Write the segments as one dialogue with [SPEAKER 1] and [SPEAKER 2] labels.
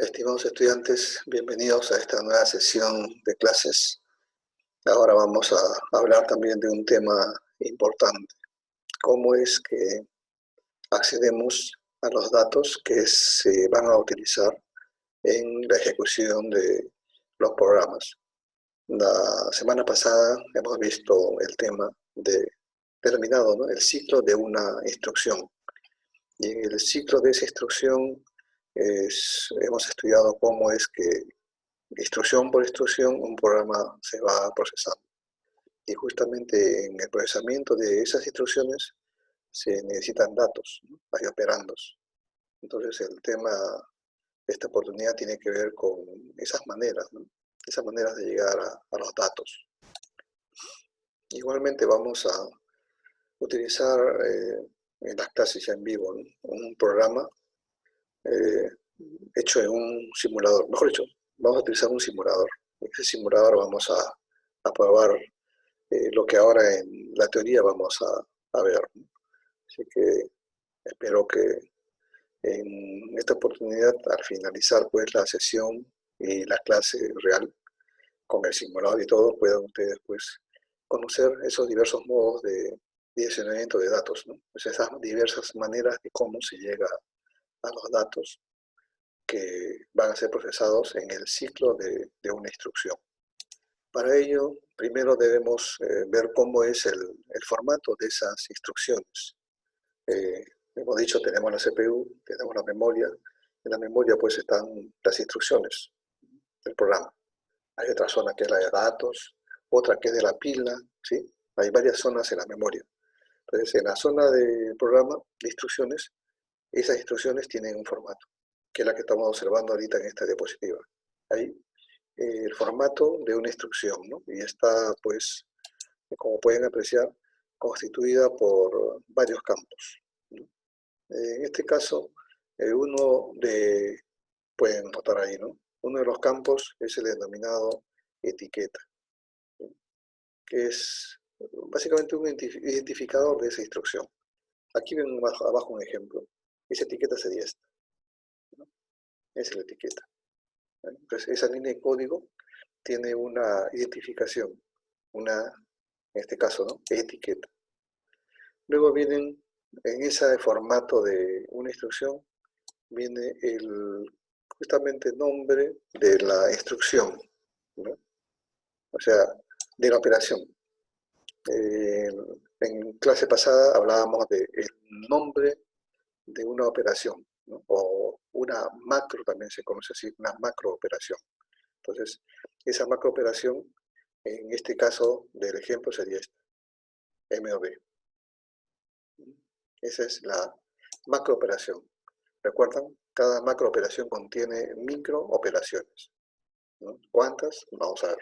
[SPEAKER 1] Estimados estudiantes, bienvenidos a esta nueva sesión de clases. Ahora vamos a hablar también de un tema importante. ¿Cómo es que accedemos a los datos que se van a utilizar en la ejecución de los programas? La semana pasada hemos visto el tema denominado, ¿no?, el ciclo de una instrucción. Y en el ciclo de esa instrucción hemos estudiado cómo es que instrucción por instrucción un programa se va procesando. Y justamente en el procesamiento de esas instrucciones se necesitan datos, ¿no? Hay operandos. Entonces el tema de esta oportunidad tiene que ver con esas maneras, ¿no? Esas maneras de llegar a los datos. Igualmente vamos a utilizar en las clases ya en vivo, ¿no?, un programa hecho en un simulador. Mejor dicho, vamos a utilizar un simulador. En ese simulador vamos a probar lo que ahora en la teoría vamos a ver, ¿no? Así que espero que en esta oportunidad, al finalizar pues la sesión y la clase real, con el simulador y todo, puedan ustedes pues conocer esos diversos modos de direccionamiento de datos, ¿no? Pues esas diversas maneras de cómo se llega a los datos que van a ser procesados en el ciclo de una instrucción. Para ello, primero debemos ver cómo es el formato de esas instrucciones. Hemos dicho, tenemos la CPU, tenemos la memoria. En la memoria pues están las instrucciones del programa. Hay otra zona que es la de datos, otra que es de la pila, ¿sí? Hay varias zonas en la memoria. Entonces, en la zona del programa de instrucciones, esas instrucciones tienen un formato, que es la que estamos observando ahorita en esta diapositiva. Ahí el formato de una instrucción, ¿no? Y está, pues, como pueden apreciar, constituida por varios campos, ¿no? En este caso, pueden notar ahí, ¿no?, uno de los campos es el denominado etiqueta, ¿sí?, que es básicamente un identificador de esa instrucción. Aquí ven abajo un ejemplo. Esa etiqueta sería esta, ¿no? Es la etiqueta. Entonces, esa línea de código tiene una identificación, en este caso, ¿no?, etiqueta. Luego vienen, en ese formato de una instrucción, viene justamente el nombre de la instrucción, ¿no?, o sea, de la operación. En clase pasada hablábamos del nombre de una operación, ¿no?, o una macro, también se conoce así, una macro operación. Entonces, esa macro operación, en este caso del ejemplo, sería esta, M o B. Esa es la macro operación. ¿Recuerdan? Cada macro operación contiene micro operaciones, ¿no? ¿Cuántas? Vamos a ver.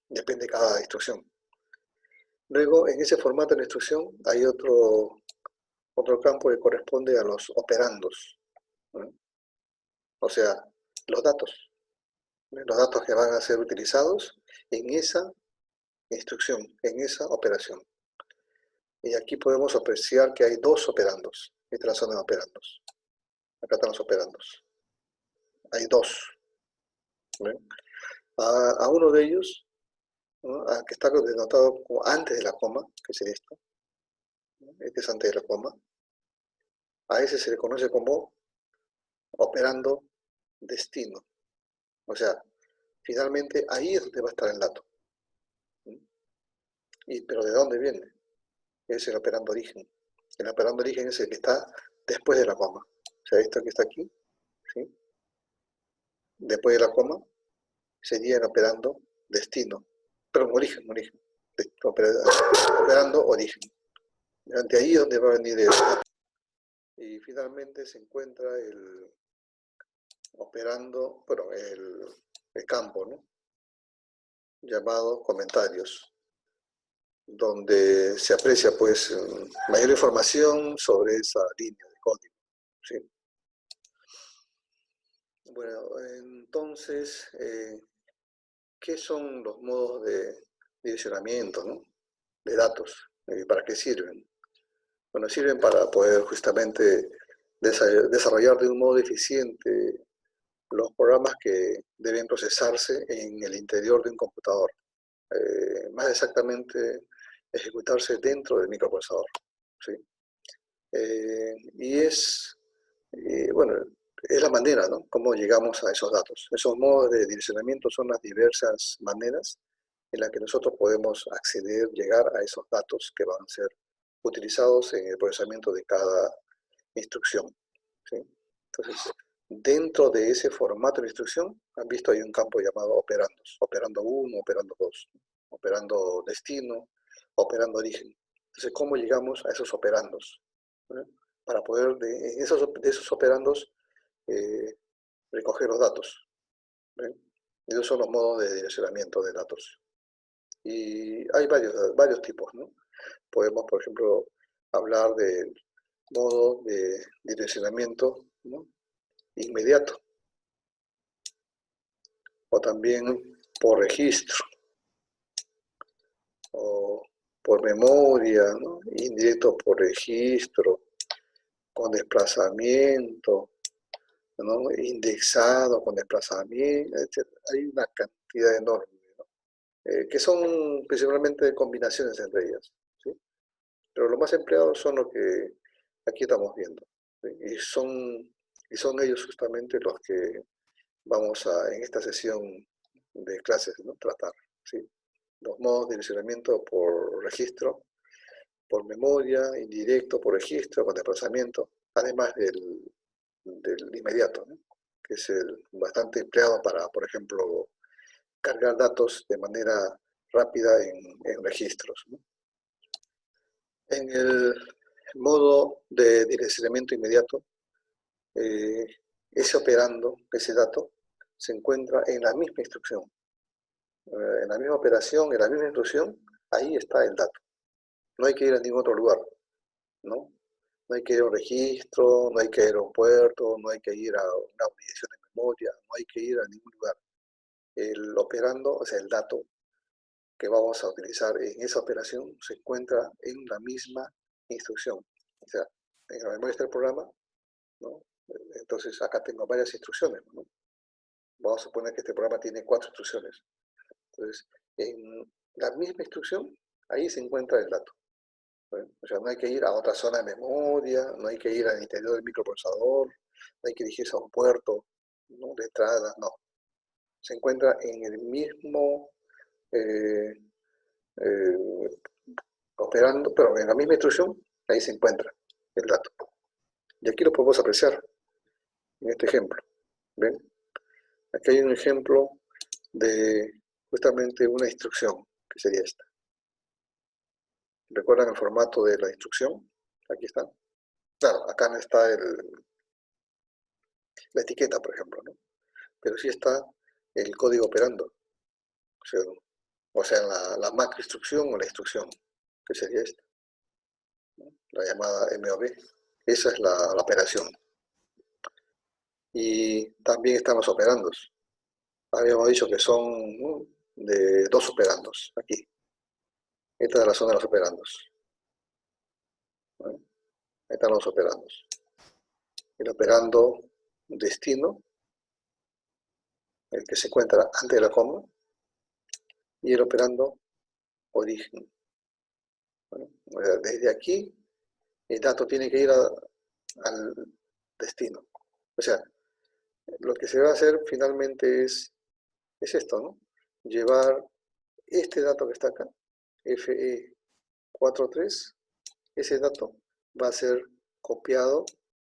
[SPEAKER 1] Depende de cada instrucción. Luego, en ese formato de la instrucción, hay otro campo que corresponde a los operandos, ¿no? O sea, los datos que van a ser utilizados en esa instrucción, en esa operación. Y aquí podemos apreciar que hay dos operandos. Esta es la zona de operandos. Acá están los operandos. Hay dos, ¿no? A uno de ellos, ¿no?, que está denotado como antes de la coma, que sería esto, ¿no? Este es antes de la coma. A ese se le conoce como operando destino. O sea, finalmente ahí es donde va a estar el dato, ¿no? ¿Pero de dónde viene? Es el operando origen. El operando origen es el que está después de la coma. O sea, esto que está aquí, ¿sí?, después de la coma, sería el operando destino. Perdón, origen. Operando origen. De ahí es donde va a venir el dato. Y finalmente se encuentra el operando, bueno, el campo, ¿no?, llamado comentarios, donde se aprecia pues mayor información sobre esa línea de código, ¿sí? Bueno, entonces, ¿qué son los modos de direccionamiento, ¿no?, de datos? ¿Para qué sirven? Bueno, sirven para poder justamente desarrollar de un modo eficiente los programas que deben procesarse en el interior de un computador. Más exactamente, ejecutarse dentro del microprocesador. ¿Sí? Y bueno, es la manera, ¿no? Cómo llegamos a esos datos. Esos modos de direccionamiento son las diversas maneras en las que nosotros podemos acceder, llegar a esos datos que van a ser utilizados en el procesamiento de cada instrucción. ¿Sí? Entonces, dentro de ese formato de instrucción, han visto hay un campo llamado operandos. Operando 1, operando 2, operando destino, operando origen. Entonces, ¿cómo llegamos a esos operandos? ¿Eh? Para poder de esos operandos recoger los datos. ¿Eh? Esos son los modos de direccionamiento de datos. Y hay varios tipos, ¿no? Podemos, por ejemplo, hablar del modo de direccionamiento, ¿no? Inmediato, o también por registro, o por memoria, ¿no? Indirecto por registro, con desplazamiento, ¿no? Indexado con desplazamiento, etc. Hay una cantidad enorme, ¿no? Que son principalmente combinaciones entre ellas, ¿sí? Pero los más empleados son los que aquí estamos viendo, ¿sí? Y son ellos justamente los que vamos a, en esta sesión de clases, ¿no? Tratar, ¿sí? Los modos de direccionamiento por registro, por memoria, indirecto, por registro, con desplazamiento, además del inmediato, ¿no? Que es bastante empleado para, por ejemplo, cargar datos de manera rápida en registros, ¿no? En el modo de direccionamiento inmediato, ese operando, ese dato, se encuentra en la misma instrucción. En la misma operación, en la misma instrucción, ahí está el dato. No hay que ir a ningún otro lugar, ¿no? No hay que ir a un registro, no hay que ir a un puerto, no hay que ir a una dirección de memoria, no hay que ir a ningún lugar. El operando, o sea, el dato que vamos a utilizar en esa operación se encuentra en la misma instrucción. O sea, en la memoria está el programa, ¿no? Entonces acá tengo varias instrucciones, ¿no? Vamos a suponer que este programa tiene 4 instrucciones. Entonces, en la misma instrucción, ahí se encuentra el dato. ¿Bueno? O sea, no hay que ir a otra zona de memoria, no hay que ir al interior del microprocesador, no hay que dirigirse a un puerto, ¿no? De entrada, no. Se encuentra en el mismo eh, eh, operando, pero en la misma instrucción, ahí se encuentra el dato. Y aquí lo podemos apreciar en este ejemplo. ¿Ven? Aquí hay un ejemplo de justamente una instrucción, que sería esta. ¿Recuerdan el formato de la instrucción? Aquí está. Claro, acá no está la etiqueta, por ejemplo, ¿no? Pero sí está el código operando. O sea la macro instrucción o la instrucción, que sería esta, ¿no? La llamada MOV. Esa es la operación. Y también están los operandos. Habíamos dicho que son, ¿no? De 2 operandos, aquí. Esta es la zona de los operandos, ¿no? Ahí están los operandos. El operando destino, el que se encuentra antes de la coma, y el operando origen. Bueno, o sea, desde aquí el dato tiene que ir al destino. O sea, lo que se va a hacer finalmente es esto, ¿no? Llevar este dato que está acá, FE43, ese dato va a ser copiado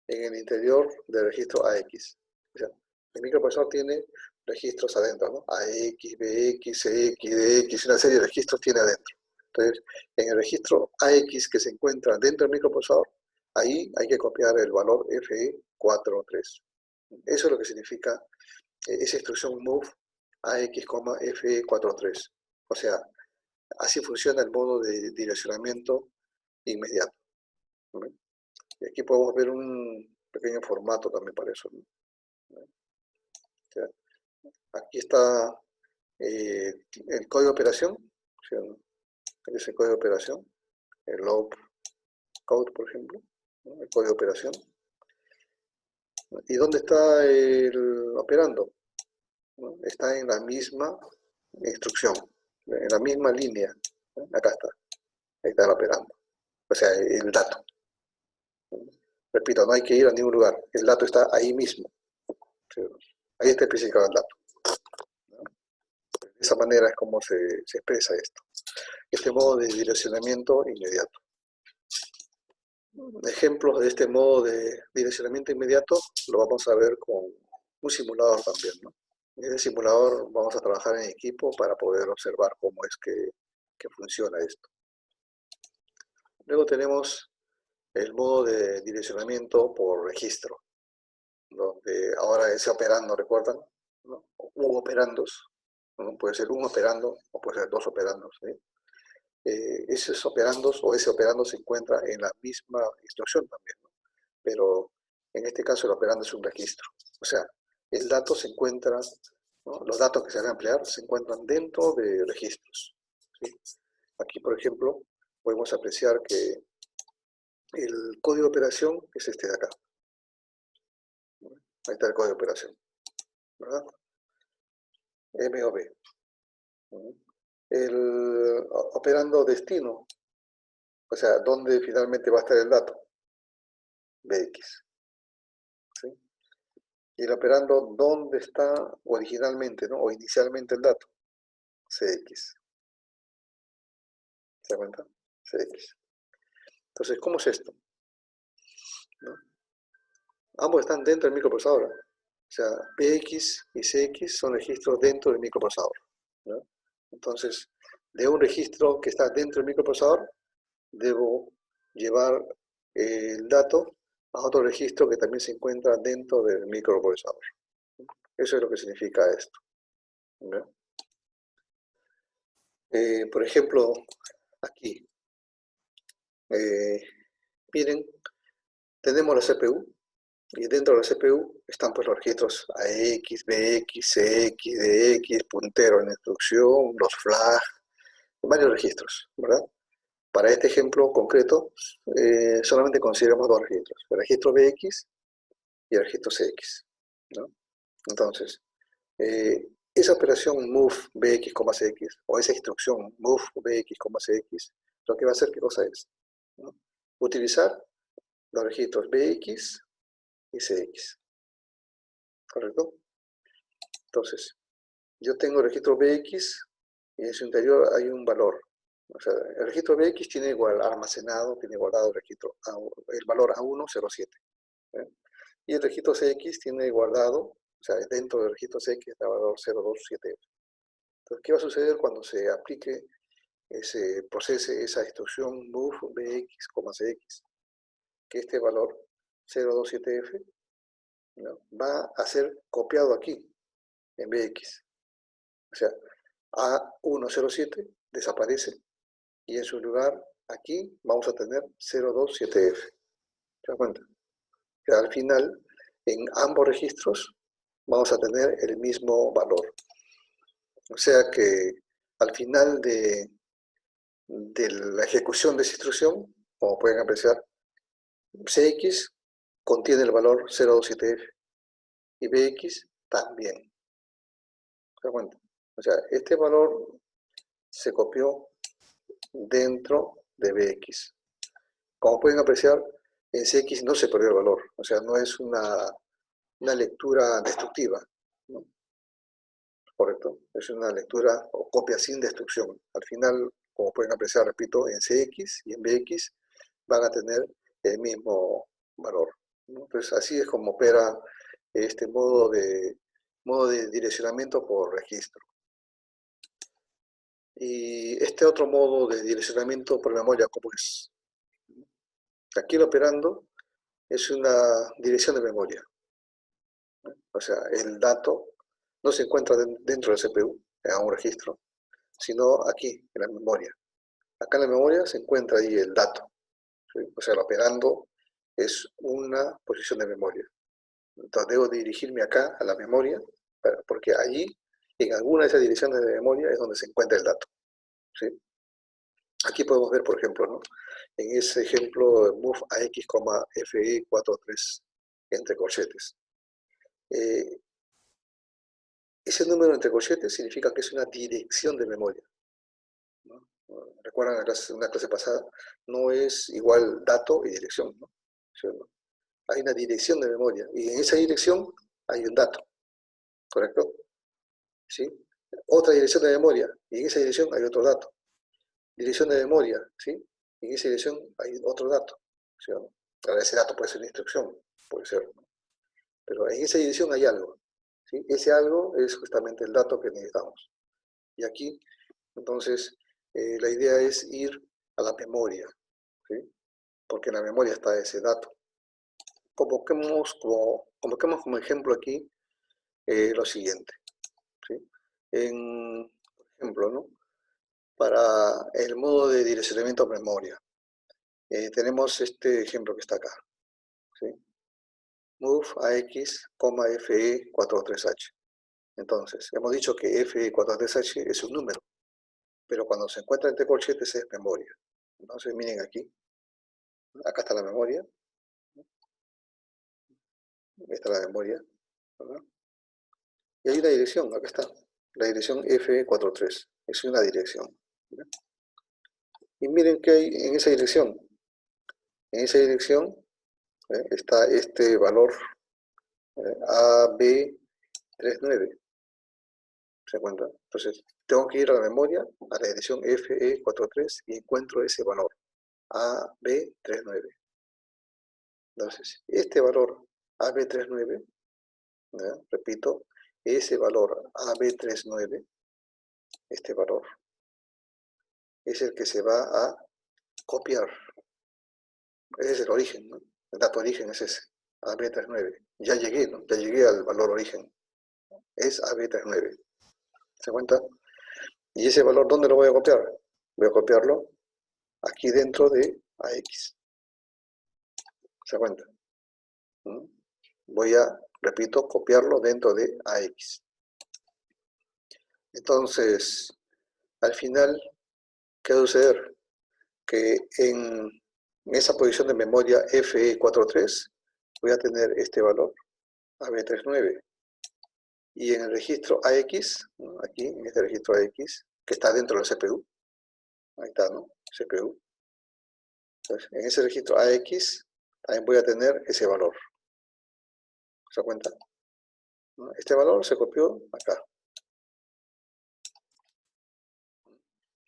[SPEAKER 1] en el interior del registro AX. O sea, el microprocesador tiene registros adentro, ¿no? AX, BX, CX, DX, una serie de registros tiene adentro. Entonces, en el registro AX que se encuentra dentro del microprocesador, ahí hay que copiar el valor FE43. Eso es lo que significa esa instrucción move AX, FE43. O sea, así funciona el modo de direccionamiento inmediato, ¿no? Y aquí podemos ver un pequeño formato también para eso, ¿no? O sea, aquí está el código de operación, ¿sí? Es el código de operación, el loop code, por ejemplo, ¿no? El código de operación. ¿Y dónde está el operando? ¿No? Está en la misma instrucción, en la misma línea. ¿No? Acá está, ahí está el operando. O sea, el dato. Repito, no hay que ir a ningún lugar, el dato está ahí mismo. ¿Sí? Ahí está especificado el dato. ¿No? De esa manera es como se expresa esto. Este modo de direccionamiento inmediato. Ejemplos de este modo de direccionamiento inmediato lo vamos a ver con un simulador también, ¿no? En el simulador vamos a trabajar en equipo para poder observar cómo es que funciona esto. Luego tenemos el modo de direccionamiento por registro, donde ahora ese operando, ¿recuerdan? ¿No? U operandos, ¿no? Puede ser un operando o puede ser dos operandos, ¿sí? Esos operandos o ese operando se encuentra en la misma instrucción también, ¿no? Pero en este caso el operando es un registro. O sea, el dato se encuentra, ¿no? Los datos que se van a emplear se encuentran dentro de registros, ¿sí? Aquí, por ejemplo, podemos apreciar que el código de operación es este de acá. Ahí está el código de operación, ¿verdad? MOB. El operando destino, o sea, ¿dónde finalmente va a estar el dato? BX. ¿Sí? Y el operando dónde está originalmente, ¿no? O inicialmente el dato, CX. ¿Se da cuenta? CX. Entonces, ¿cómo es esto? ¿No? Ambos están dentro del microprocesador. O sea, BX y CX son registros dentro del microprocesador, ¿no? Entonces, de un registro que está dentro del microprocesador, debo llevar el dato a otro registro que también se encuentra dentro del microprocesador. Eso es lo que significa esto, ¿no? Por ejemplo, aquí, miren, tenemos la CPU y dentro de la CPU están pues los registros AX, BX, CX, DX, puntero en la instrucción, los flags, varios registros, ¿verdad? Para este ejemplo concreto, solamente consideramos dos registros, el registro BX y el registro CX, ¿no? Entonces, esa operación move BX, CX, o esa instrucción move BX, CX, lo que va a hacer, ¿qué cosa es? ¿No? Utilizar los registros BX y CX, ¿correcto? Entonces, yo tengo el registro BX y en su interior hay un valor. O sea, el registro BX tiene igual almacenado, tiene guardado el registro el valor A107. ¿Eh? Y el registro CX tiene guardado, o sea, dentro del registro CX está el valor 027. Entonces, ¿qué va a suceder cuando se aplique, se procese esa instrucción move BX, CX? Que este valor 027F, ¿no? Va a ser copiado aquí, en BX. O sea, A107 desaparece y en su lugar aquí vamos a tener 027F. ¿Se dan cuenta? Que al final, en ambos registros vamos a tener el mismo valor. O sea que al final de la ejecución de esa instrucción, como pueden apreciar, CX contiene el valor 027F y BX también. ¿Se dan cuenta? O sea, este valor se copió dentro de BX. Como pueden apreciar, en CX no se perdió el valor, o sea, no es una lectura destructiva, ¿no? ¿Correcto? Es una lectura o copia sin destrucción. Al final, como pueden apreciar, repito, en CX y en BX van a tener el mismo valor, ¿no? Entonces, así es como opera este modo de direccionamiento por registro. Y este otro modo de direccionamiento por memoria, ¿cómo es? Aquí el operando es una dirección de memoria, ¿no? O sea, el dato no se encuentra dentro del CPU, en un registro, sino aquí, en la memoria. Acá en la memoria se encuentra ahí el dato, ¿sí? O sea, el operando es una posición de memoria. Entonces debo dirigirme acá a la memoria, porque allí, en alguna de esas direcciones de memoria, es donde se encuentra el dato, ¿sí? Aquí podemos ver, por ejemplo, ¿no? En ese ejemplo, move AX, FE 43 entre corchetes. Ese número entre corchetes significa que es una dirección de memoria, ¿no? Recuerdan una clase pasada, no es igual dato y dirección, ¿no? ¿Sí o no? Hay una dirección de memoria y en esa dirección hay un dato, ¿correcto? ¿Sí? Otra dirección de memoria y en esa dirección hay otro dato. Dirección de memoria, ¿sí? Y en esa dirección hay otro dato, ¿sí o no? Ahora ese dato puede ser una instrucción, puede ser, ¿no? Pero en esa dirección hay algo, ¿sí? Ese algo es justamente el dato que necesitamos. Y aquí, entonces, la idea es ir a la memoria, ¿sí? Porque en la memoria está ese dato. Convoquemos como ejemplo aquí lo siguiente, ¿sí? Por ejemplo, ¿no? Para el modo de direccionamiento a memoria, tenemos este ejemplo que está acá, ¿sí? Move AX, FE43H. Entonces, hemos dicho que FE43H es un número, pero cuando se encuentra entre corchetes es memoria. Entonces, miren aquí, acá está la memoria, esta es la memoria, ¿verdad? Y hay una dirección, acá está, la dirección FE43, es una dirección, ¿verdad? Y miren qué hay en esa dirección. En esa dirección está este valor AB39, ¿se encuentra? Entonces, tengo que ir a la memoria, a la dirección FE43 y encuentro ese valor, AB39. Entonces, este valor AB39, repito, ese valor AB39, este valor, es el que se va a copiar. Ese es el origen, ¿no? El dato origen es ese, AB39. Ya llegué, ¿no? Ya llegué al valor origen. Es AB39. ¿Se cuenta? ¿Y ese valor dónde lo voy a copiar? Voy a copiarlo aquí dentro de AX. ¿Se cuenta? ¿Mm? Voy a, repito, copiarlo dentro de AX. Entonces, al final, ¿qué va a suceder? Que en esa posición de memoria FE43 voy a tener este valor, AB39. Y en el registro AX, ¿no? Aquí, en este registro AX, que está dentro del CPU, ahí está, ¿no? CPU. Entonces, en ese registro AX también voy a tener ese valor. ¿Se da cuenta? ¿No? Este valor se copió acá.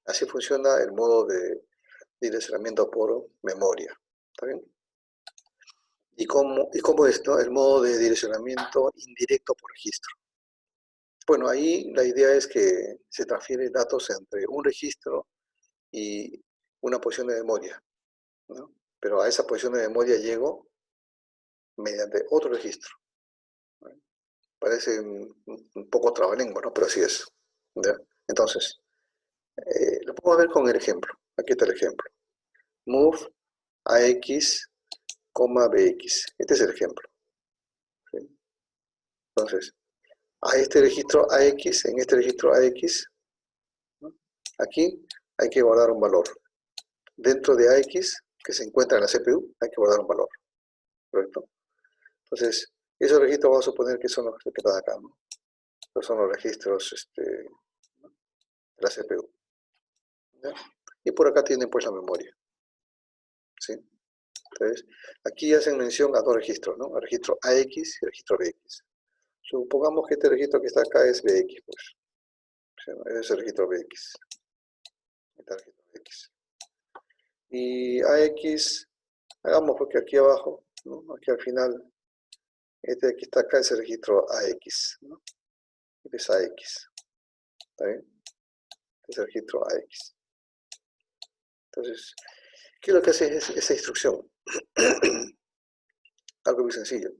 [SPEAKER 1] Así funciona el modo de direccionamiento por memoria. ¿Está bien? ¿Y cómo es, ¿no? El modo de direccionamiento indirecto por registro? Bueno, ahí la idea es que se transfieren datos entre un registro y una posición de memoria, ¿no? Pero a esa posición de memoria llego mediante otro registro, ¿no? Parece un poco trabalengua, ¿no? Pero así es, ¿ya? Entonces, lo podemos ver con el ejemplo. Aquí está el ejemplo. Move AX, BX. Este es el ejemplo, ¿sí? Entonces, a este registro AX, en este registro AX, ¿no? Aquí hay que guardar un valor. Dentro de AX, que se encuentra en la CPU, hay que guardar un valor, ¿correcto? Entonces, esos registros vamos a suponer que son los que están acá, ¿no? Estos son los registros de la CPU, ¿ya? Y por acá tienen pues la memoria, ¿sí? Entonces, aquí hacen mención a dos registros, ¿no? El registro AX y el registro BX. Supongamos que este registro que está acá es BX, pues. ¿Sí? Es el registro BX. Este registro BX. Y AX, hagamos porque aquí abajo, ¿no? Aquí al final, este que está acá es el registro AX, ¿no? Este es AX, ¿está bien? Este es el registro AX. Entonces, ¿qué es lo que hace esa instrucción? Algo muy sencillo.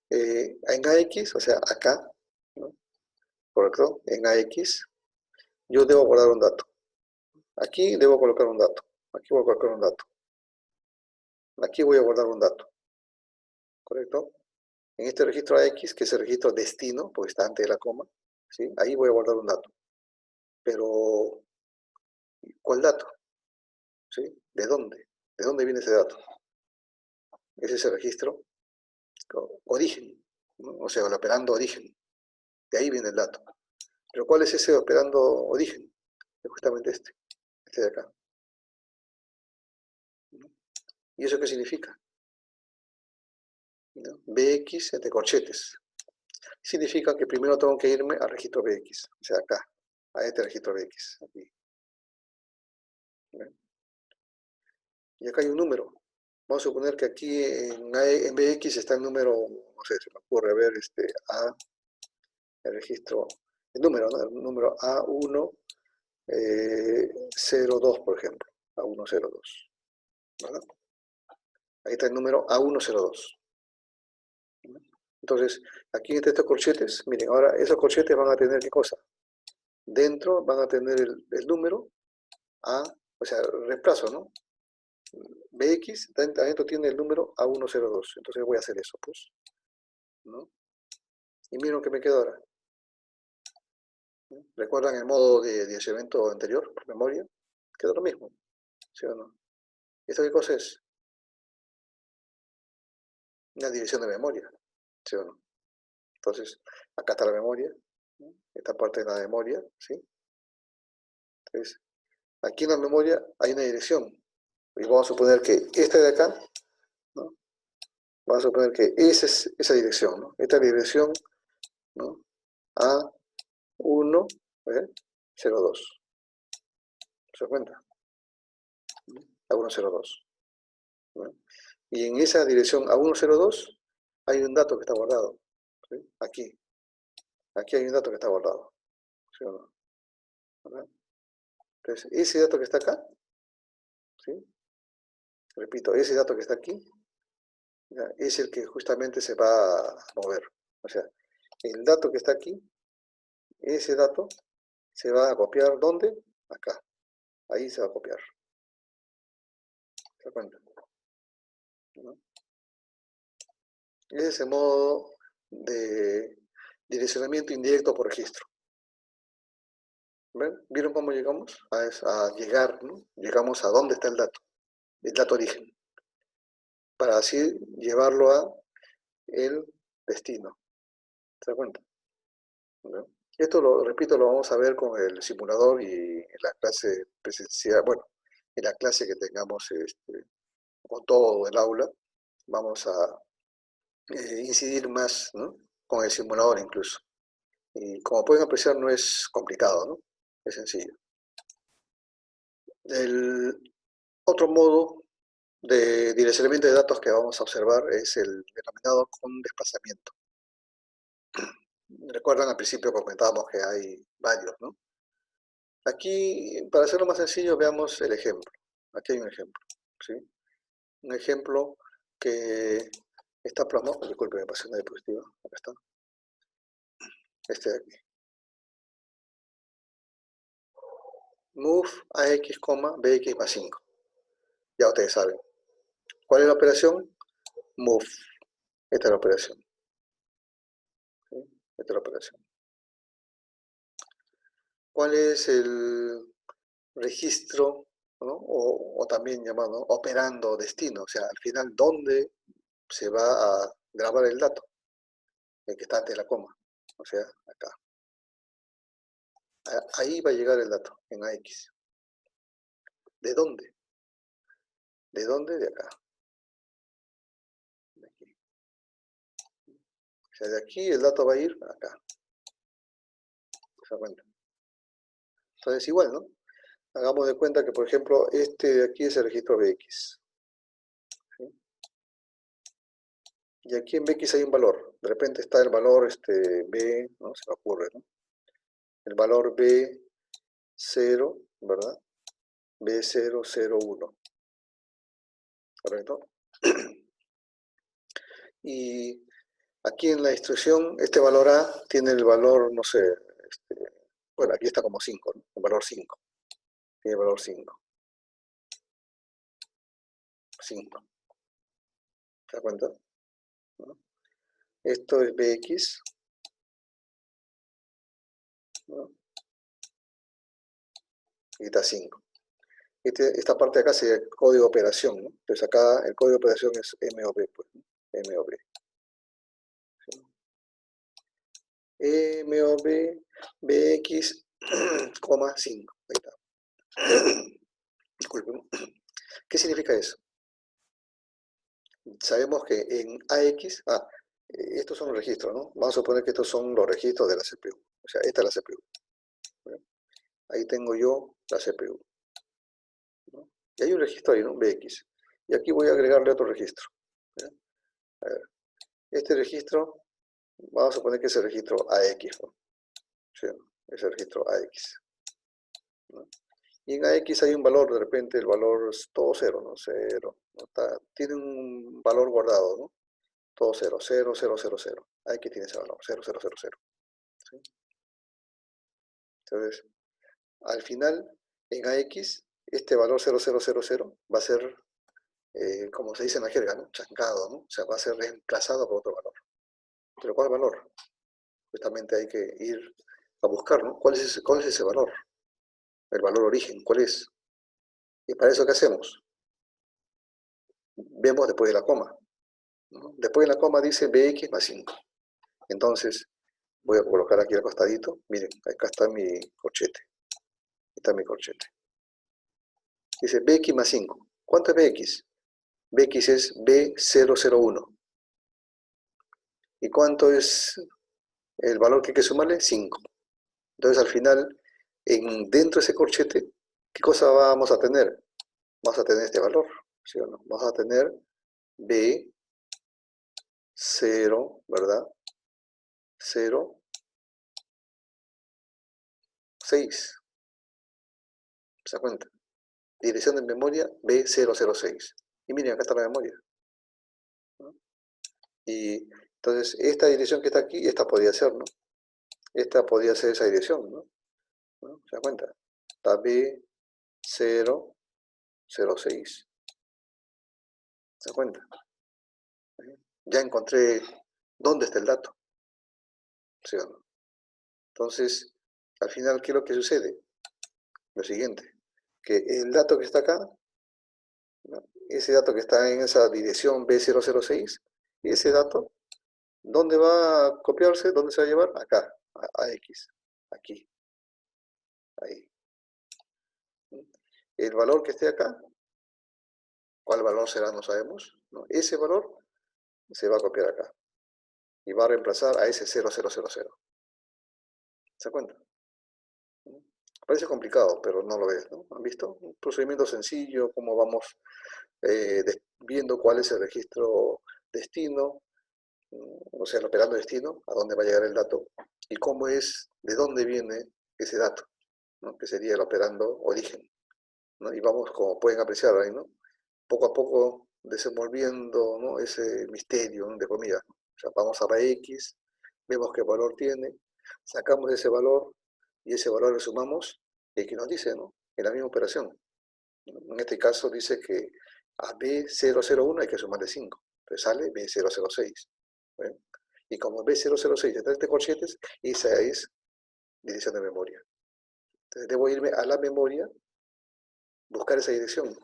[SPEAKER 1] En AX, o sea, acá, ¿no? ¿Correcto? En AX, yo debo guardar un dato. Aquí debo colocar un dato. Aquí voy a colocar un dato. Aquí voy a guardar un dato. ¿Correcto? En este registro AX, que es el registro destino, porque está antes de la coma, ¿sí? Ahí voy a guardar un dato. Pero, ¿cuál dato? ¿Sí? ¿De dónde? ¿De dónde viene ese dato? ¿Es ese registro? origen, ¿no? O sea, el operando origen. De ahí viene el dato. Pero ¿cuál es ese operando origen? Es justamente este de acá. ¿No? ¿Y eso qué significa? ¿No? BX entre corchetes. Significa que primero tengo que irme al registro BX, o sea, acá, a este registro BX. Aquí. ¿Ven? Y acá hay un número. Vamos a suponer que aquí en BX está el número, no sé, se me ocurre ver el registro, el número, ¿no? El número A102, por ejemplo. A102. ¿Verdad? Ahí está el número A102. Entonces, aquí entre estos corchetes, miren, ahora esos corchetes van a tener ¿qué cosa? Dentro van a tener el número A, o sea, reemplazo, ¿no? BX, adentro tiene el número A102. Entonces voy a hacer eso, pues. ¿No? Y miren lo que me queda ahora. ¿No? ¿Recuerdan el modo de direccionamiento anterior, por memoria? Queda lo mismo, ¿sí o no? ¿Esto qué cosa es? Una dirección de memoria, ¿sí o no? Entonces, acá está la memoria, ¿no? Esta parte de la memoria, ¿sí? Entonces, aquí en la memoria hay una dirección. Y vamos a suponer que esta de acá, ¿no? Vamos a suponer que esa es esa dirección, ¿no? Esta dirección, ¿no? A102. ¿Se da cuenta? A102. ¿No? Y en esa dirección A102 hay un dato que está guardado. ¿Sí? Aquí. Aquí hay un dato que está guardado. ¿Sí o no? ¿Verdad? Entonces, ese dato que está acá, ¿sí? Repito, ese dato que está aquí, ¿ya? Es el que justamente se va a mover. O sea, el dato que está aquí, ese dato se va a copiar, ¿dónde? Acá. Ahí se va a copiar. ¿Se da cuenta? ¿No? Ese es el modo de direccionamiento indirecto por registro. ¿Ven? ¿Vieron cómo llegamos? A llegar, ¿no? Llegamos a dónde está el dato origen, para así llevarlo a el destino. ¿Se da cuenta? ¿No? Esto, lo repito, lo vamos a ver con el simulador y en la clase presencial, bueno, en la clase que tengamos con todo el aula, vamos a incidir más, ¿no? Con el simulador incluso. Y como pueden apreciar, no es complicado, ¿no? Es sencillo. El otro modo de direccionamiento de datos que vamos a observar es el denominado con desplazamiento. Recuerdan, al principio comentábamos que hay varios, ¿no? Aquí, para hacerlo más sencillo, veamos el ejemplo. Aquí hay un ejemplo, ¿sí? Un ejemplo que está plasmado, disculpe, me pasé una diapositiva, acá está, este de aquí. Move AX, BX más 5. Ya ustedes saben. ¿Cuál es la operación? Move. Esta es la operación. ¿Sí? Esta es la operación. ¿Cuál es el registro, ¿no? O también llamado, ¿no? Operando destino? O sea, al final, ¿dónde se va a grabar el dato? El que está antes de la coma. O sea, acá. Ahí va a llegar el dato, en AX. ¿De dónde? ¿De dónde? De acá. De aquí. O sea, de aquí el dato va a ir acá. ¿Se da cuenta? Entonces, igual, ¿no? Hagamos de cuenta que, por ejemplo, este de aquí es el registro BX. ¿Sí? Y aquí en BX hay un valor. De repente está el valor B, ¿no? Se me ocurre, ¿no? El valor B0, ¿verdad? B001. ¿Correcto? Y aquí en la instrucción, este valor A tiene el valor, no sé, bueno, aquí está como 5, ¿no? El valor 5. Tiene el valor 5. 5. ¿Se da cuenta? ¿No? Esto es BX, ¿no? Y está 5. Esta parte de acá sería el código de operación, ¿no? Entonces acá el código de operación es MOV, pues, ¿no? MOV. M o B, BX, coma 5. Ahí está. Disculpen. ¿Qué significa eso? Sabemos que en AX, estos son los registros, ¿no? Vamos a suponer que estos son los registros de la CPU. O sea, esta es la CPU. ¿Bien? Ahí tengo yo la CPU, ¿no? Y hay un registro ahí, ¿no? BX. Y aquí voy a agregarle otro registro. ¿Bien? A ver, este registro, vamos a suponer que es el registro AX, ¿no? ¿Sí? Es el registro AX, ¿no? Y en AX hay un valor, de repente el valor es todo cero, ¿no? Cero, ¿no? Tiene un valor guardado, ¿no? Todo cero, 0, 0, 0, 0. AX tiene ese valor, 0, 0, 0, 0. ¿Sí? Entonces, al final, en AX, este valor 0000 va a ser, como se dice en la jerga, ¿no? Chancado, ¿no? O sea, va a ser reemplazado por otro valor. ¿Pero cuál valor? Justamente hay que ir a buscar, ¿no? ¿Cuál es ese valor? El valor origen, ¿cuál es? Y para eso, ¿qué hacemos? Vemos después de la coma, ¿no? Después de la coma dice BX más 5. Entonces, voy a colocar aquí al costadito. Miren, acá está mi corchete. Está mi corchete. Dice BX más 5. ¿Cuánto es BX? BX es B001. ¿Y cuánto es el valor que hay que sumarle? 5. Entonces, al final, dentro de ese corchete, ¿qué cosa vamos a tener? Vamos a tener este valor, ¿sí o no? Vamos a tener B0, ¿verdad? 0, 6. ¿Se da cuenta? Dirección de memoria B006. Y miren, acá está la memoria, ¿no? Y entonces, esta dirección que está aquí, esta podría ser, ¿no? Esta podría ser esa dirección, ¿no? ¿Se da cuenta? Está B006. ¿Se da cuenta? Ya encontré dónde está el dato, ¿sí o no? Entonces, al final, ¿qué es lo que sucede? Lo siguiente, que el dato que está acá, ¿no? Ese dato que está en esa dirección B006, y ese dato, ¿dónde va a copiarse? ¿Dónde se va a llevar? Acá, a X, aquí, ahí. El valor que esté acá, ¿cuál valor será? No sabemos, ¿no? Ese valor se va a copiar acá y va a reemplazar a ese 0000. ¿Se da cuenta? Parece complicado, pero no lo es, ¿no? ¿Han visto? Un procedimiento sencillo, cómo vamos viendo cuál es el registro destino, o sea, el operando destino, a dónde va a llegar el dato, y cómo es, de dónde viene ese dato, ¿no? Que sería el operando origen, ¿no? Y vamos, como pueden apreciar ahí, ¿no? Poco a poco desenvolviendo, ¿no? Ese misterio, ¿no? De comida. O sea, vamos a la X, vemos qué valor tiene, sacamos ese valor y ese valor le sumamos y aquí nos dice, ¿no? En la misma operación. En este caso dice que a B001 hay que sumarle 5. Entonces sale B006. ¿Ven? Y como B006 está este corchetes, esa es dirección de memoria. Entonces debo irme a la memoria, buscar esa dirección.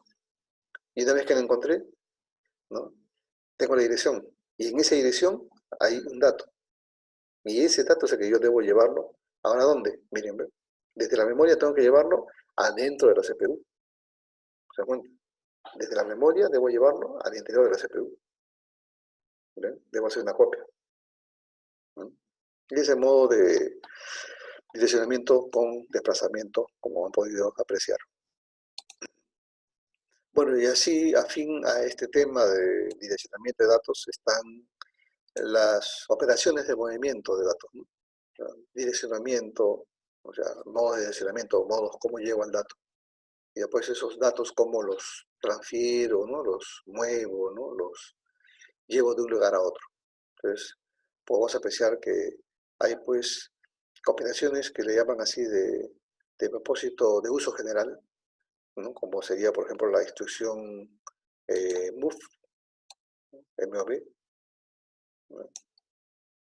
[SPEAKER 1] Y una vez que la encontré, ¿no? Tengo la dirección. Y en esa dirección hay un dato. Y ese dato es el que yo debo llevarlo. ¿Ahora dónde? Miren, ¿ven? Desde la memoria tengo que llevarlo adentro de la CPU. ¿Se dan cuenta? Desde la memoria debo llevarlo al interior de la CPU. ¿Ven? Debo hacer una copia, ¿no? Y ese modo de direccionamiento con desplazamiento, como han podido apreciar. Bueno, y así, afín a este tema de direccionamiento de datos, están las operaciones de movimiento de datos, ¿no? Direccionamiento, o sea, modos de direccionamiento, modos, cómo llevo el dato. Y después esos datos, cómo los transfiero, ¿no? Los muevo, ¿no? Los llevo de un lugar a otro. Entonces, podemos apreciar que hay, pues, operaciones que le llaman así de propósito de uso general, ¿no? Como sería, por ejemplo, la instrucción move, MOV, ¿no?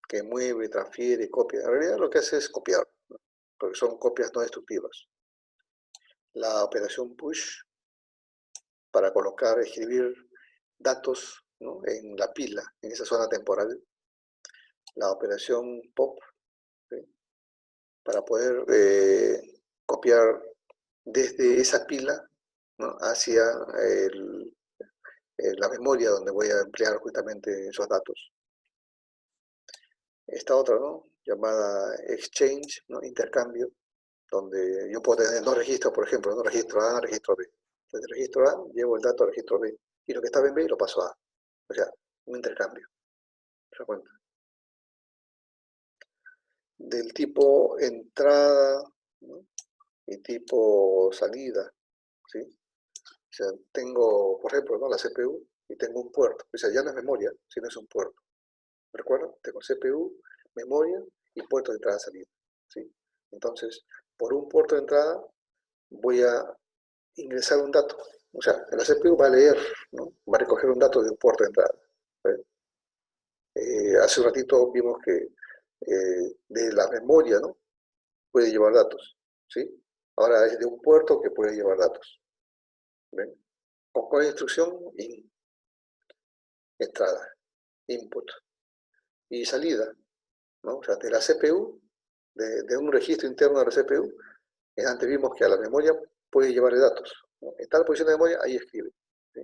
[SPEAKER 1] Que mueve, transfiere, copia. En realidad lo que hace es copiar, ¿no? Porque son copias no destructivas. La operación push, para colocar, escribir datos, ¿no? En la pila, en esa zona temporal. La operación pop, para poder copiar desde esa pila, ¿no?, hacia la memoria donde voy a emplear justamente esos datos. Esta otra, ¿no?, llamada exchange, ¿no?, intercambio, donde yo puedo tener dos registros, por ejemplo, ¿no?, registro A, registro B. Desde el registro A llevo el dato al registro B, y lo que estaba en B lo paso a A. O sea, un intercambio. ¿Se da cuenta? Del tipo entrada, ¿no?, y tipo salida, ¿sí? O sea, tengo, por ejemplo, ¿no?, la CPU y tengo un puerto. O sea, ya no es memoria, sino es un puerto. ¿Recuerdan? Tengo CPU, memoria y puerto de entrada-salida, ¿sí? Entonces, por un puerto de entrada voy a ingresar un dato. O sea, la CPU va a leer, ¿no?, va a recoger un dato de un puerto de entrada. ¿Ven? Hace un ratito vimos que de la memoria, ¿no?, puede llevar datos, ¿sí? Ahora es de un puerto que puede llevar datos. ¿Ven? ¿Con cuál instrucción? Entrada, input. Y salida, ¿no? O sea, de la CPU, de un registro interno de la CPU, antes vimos que a la memoria puede llevarle datos, ¿no? En tal posición de memoria, ahí escribe, ¿sí?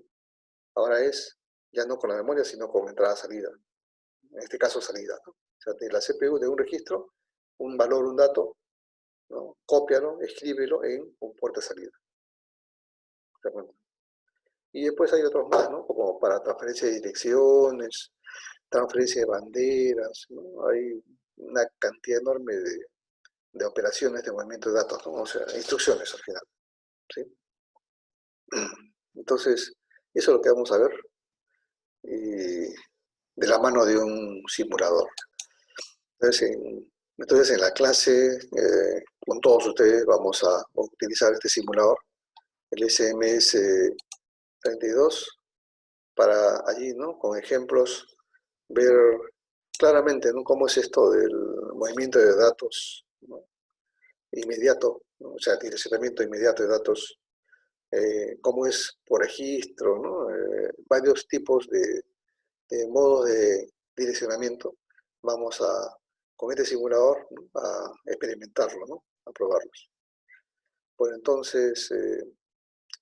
[SPEAKER 1] Ahora es ya no con la memoria, sino con entrada-salida. En este caso, salida, ¿no? O sea, de la CPU, de un registro, un valor, un dato, ¿no?, cópialo, escríbelo en un puerto de salida. ¿De acuerdo? Y después hay otros más, ¿no?, como para transferencia de direcciones, transferencia de banderas, ¿no? Hay una cantidad enorme de operaciones de movimiento de datos, ¿no? O sea, instrucciones al final, ¿sí? Entonces, eso es lo que vamos a ver de la mano de un simulador. Entonces, en la clase, con todos ustedes, vamos a utilizar este simulador, el SMS32, para allí, ¿no?, con ejemplos, ver claramente, ¿no?, cómo es esto del movimiento de datos, ¿no?, inmediato, ¿no? O sea, direccionamiento inmediato de datos, cómo es por registro, ¿no? Varios tipos de modos de direccionamiento. Vamos a, con este simulador, ¿no?, a experimentarlo, ¿no?, a probarlos. Pues entonces,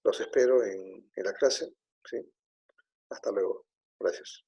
[SPEAKER 1] los espero en la clase, ¿sí? Hasta luego. Gracias.